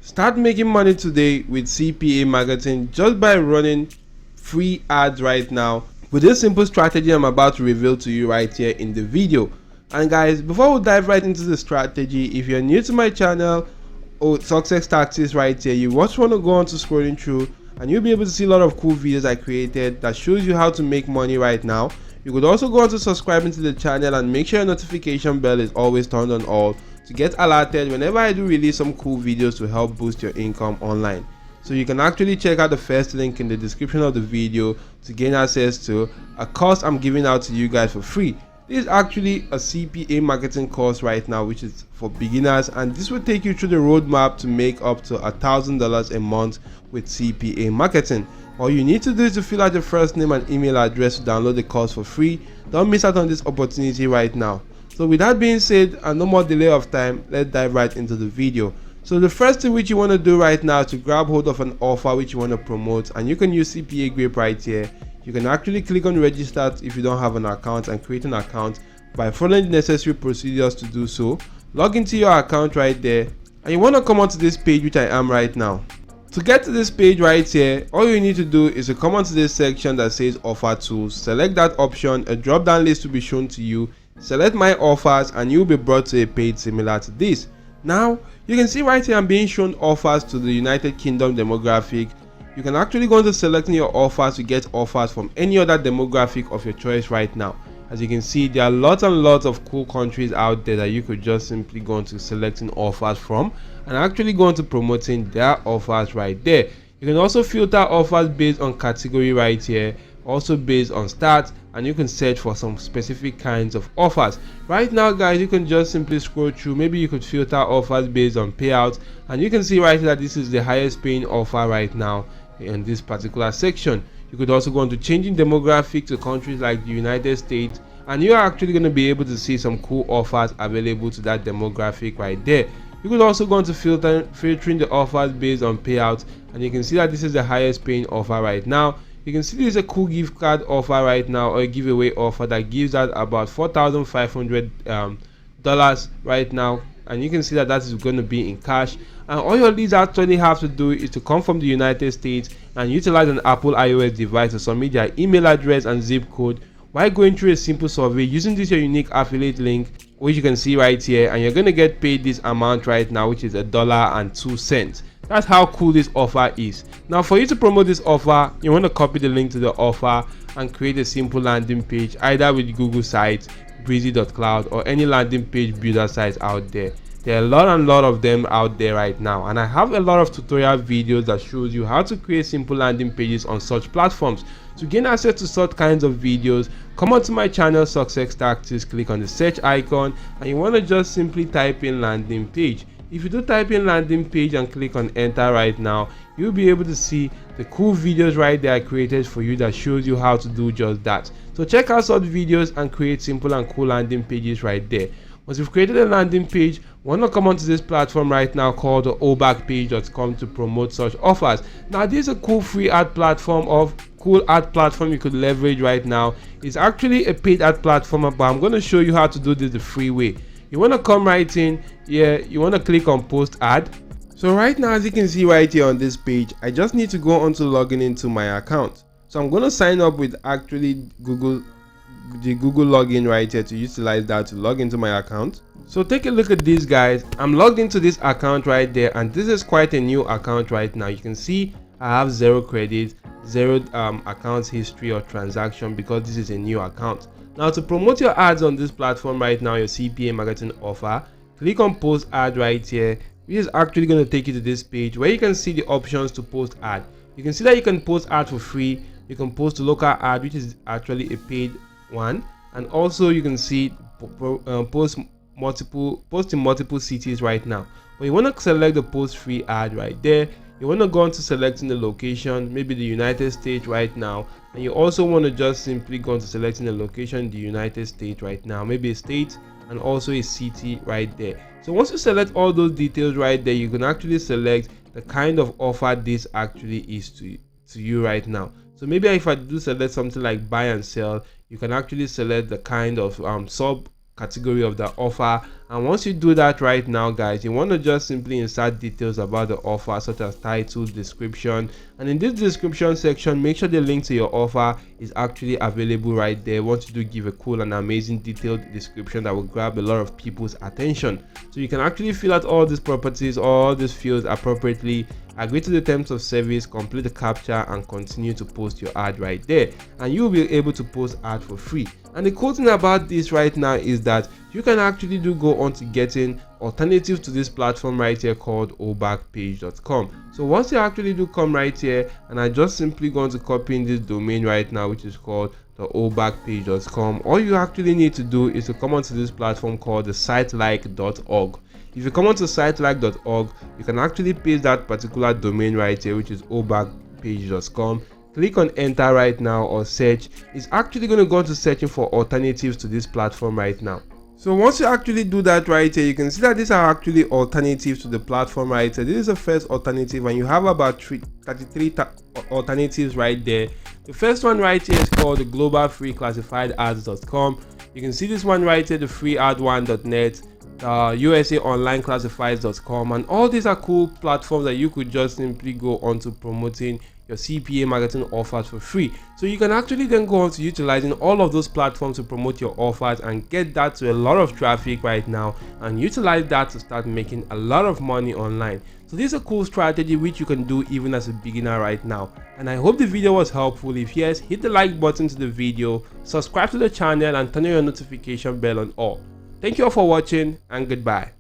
Start making money today with CPA marketing just by running free ads right now with this simple strategy I'm about to reveal to you right here in the video. And guys, before we dive right into the strategy, if you're new to my channel or success tactics right here, you just want to go on to scrolling through and you'll be able to see a lot of cool videos I created that shows you how to make money right now. You could also go on to subscribing to the channel and make sure your notification bell is always turned on all to get alerted whenever I do release some cool videos to help boost your income online. So you can actually check out the first link in the description of the video to gain access to a course I'm giving out to you guys for free. This is actually a CPA marketing course right now, which is for beginners, and this will take you through the roadmap to make up to $1,000 a month with CPA marketing. All you need to do is to fill out your first name and email address to download the course for free. Don't miss out on this opportunity right now. So with that being said, and no more delay of time, let's dive right into the video. So the first thing which you want to do right now is to grab hold of an offer which you want to promote, and you can use CPA Grape right here. You can actually click on register if you don't have an account and create an account by following the necessary procedures to do so. Log into your account right there, and you want to come onto this page which I am right now. To get to this page right here, all you need to do is to come onto this section that says offer tools. Select that option, a drop down list will be shown to you. Select my offers and you'll be brought to a page similar to this. Now you can see right here I'm being shown offers to the United Kingdom demographic. You can actually go into selecting your offers to get offers from any other demographic of your choice right now. As you can see, there are lots and lots of cool countries out there that you could just simply go into selecting offers from and actually go into promoting their offers right there. You can also filter offers based on category right here, also based on stats, and you can search for some specific kinds of offers. Right now guys, you can just simply scroll through. Maybe you could filter offers based on payouts, and you can see right here that this is the highest paying offer right now in this particular section. You could also go into changing demographic to countries like the United States, and you're actually going to be able to see some cool offers available to that demographic right there. You could also go into filtering the offers based on payouts, and you can see that this is the highest paying offer right now. You can see there's a cool gift card offer right now, or a giveaway offer that gives out about $4,500 right now, and you can see that is going to be in cash. And all your leads actually have to do is to come from the United States and utilize an Apple iOS device to submit their email address and zip code while going through a simple survey using this your unique affiliate link, which you can see right here, and you're going to get paid this amount right now, which is $1.02. That's how cool this offer is. Now for you to promote this offer, you want to copy the link to the offer and create a simple landing page either with Google Sites, breezy.cloud, or any landing page builder sites out there. There are a lot of them out there right now, and I have a lot of tutorial videos that shows you how to create simple landing pages on such platforms. To gain access to such kinds of videos, come onto my channel Success Tactics, click on the search icon, and you want to just simply type in landing page. If you do type in landing page and click on enter right now, you'll be able to see the cool videos right there I created for you that shows you how to do just that. So check out such videos and create simple and cool landing pages right there. Once you've created a landing page, want to come onto this platform right now called obackpage.com to promote such offers. Now this is a cool free ad platform you could leverage right now. It's actually a paid ad platform, but I'm going to show you how to do this the free way. You want to come right in here, you want to click on post ad. So right now, as you can see right here on this page, I just need to go on to logging into my account. So I'm going to sign up with actually the Google login right here to utilize that to log into my account. So take a look at this guys. I'm logged into this account right there, and this is quite a new account right now. You can see I have 0 credit, 0 account history or transaction because this is a new account. Now to promote your ads on this platform right now, your CPA marketing offer, click on post ad right here, which is actually going to take you to this page where you can see the options to post ad. You can see that you can post ad for free, you can post a local ad which is actually a paid one, and also you can see post in multiple cities right now. But you want to select the post free ad right there. You want to go on to selecting the location, maybe the United States right now, and you also want to just simply go on to selecting the location, the United States right now, maybe a state and also a city right there. So once you select all those details right there, you can actually select the kind of offer this actually is to you right now. So maybe if I do select something like buy and sell, you can actually select the kind of sub category of the offer. And once you do that right now, guys, you want to just simply insert details about the offer, such as title, description, and in this description section, make sure the link to your offer is actually available right there. Once you do give a cool and amazing detailed description that will grab a lot of people's attention, so you can actually fill out all these properties, all these fields appropriately, agree to the terms of service, complete the captcha, and continue to post your ad right there, and you'll be able to post ad for free. And the cool thing about this right now is that you can actually go on to getting alternatives to this platform right here called obackpage.com. So once you actually come right here, and I just simply going to copy in this domain right now, which is called the obackpage.com, all you actually need to do is to come onto this platform called the sitelike.org. If you come onto sitelike.org, you can actually paste that particular domain right here, which is obackpage.com. Click on enter right now or search. It's actually going to go to searching for alternatives to this platform right now. So once you actually do that right here, you can see that these are actually alternatives to the platform right here. This is the first alternative, and you have about 33 alternatives right there. The first one right here is called the global free classified ads.com. You can see this one right here, the freead1.net, USA online classifieds.com, and all these are cool platforms that you could just simply go on to promoting your CPA marketing offers for free. So you can actually then go on to utilizing all of those platforms to promote your offers and get that to a lot of traffic right now, and utilize that to start making a lot of money online. So this is a cool strategy which you can do even as a beginner right now. And I hope the video was helpful. If yes, hit the like button to the video, subscribe to the channel, and turn on your notification bell on all. Thank you all for watching, and goodbye.